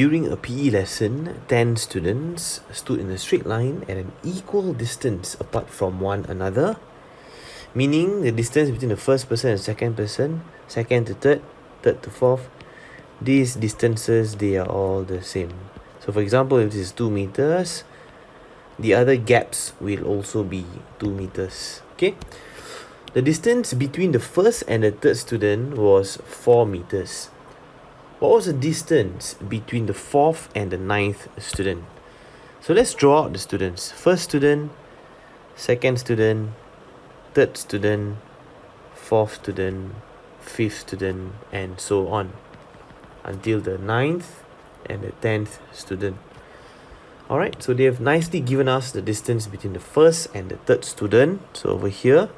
During a PE lesson, 10 students stood in a straight line at an equal distance apart from one another, meaning the distance between the first person and second person, second to third, third to fourth, these distances, they are all the same. So for example, if this is 2 meters, the other gaps will also be 2 meters. Okay. The distance between the first and the third student was 4 meters. What was the distance between the fourth and the ninth student? So let's draw out the students. First student, second student, third student, fourth student, fifth student, and so on until the ninth and the 10th student. Alright, so they have nicely given us the distance between the first and the third student. So over here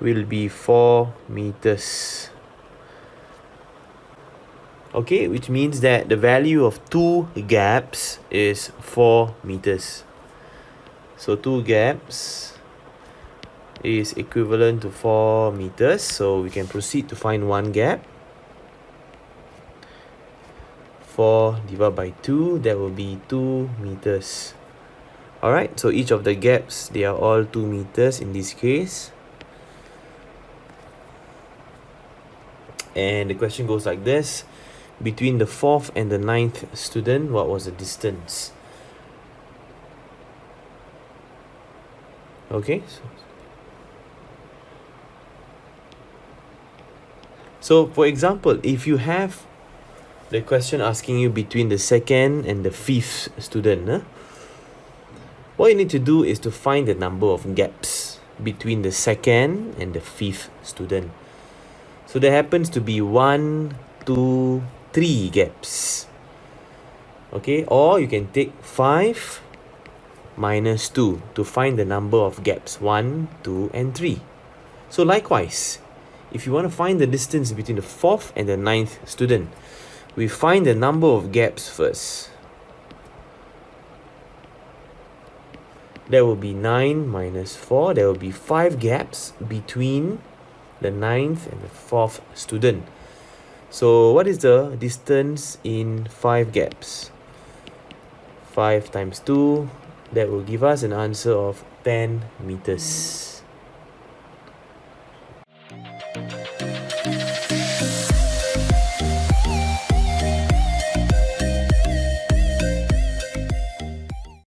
will be 4 meters. Okay, which means that the value of 2 gaps is 4 meters. So 2 gaps is equivalent to 4 meters. So we can proceed to find one gap. 4 divided by 2, that will be 2 meters. Alright, so each of the gaps, they are all 2 meters in this case. And the question goes like this. Between the fourth and the ninth student, what was the distance? Okay. So for example, if you have the question asking you between the second and the fifth student, what you need to do is to find the number of gaps between the second and the fifth student. So there happens to be 1, 2, 3 gaps. Okay, or you can take 5 minus 2 to find the number of gaps 1, 2, and 3. So likewise, if you want to find the distance between the fourth and the ninth student, we find the number of gaps first. That will be 9 minus 4. There will be 5 gaps between the ninth and the fourth student. So what is the distance in 5 gaps? 5 times 2, that will give us an answer of 10 meters.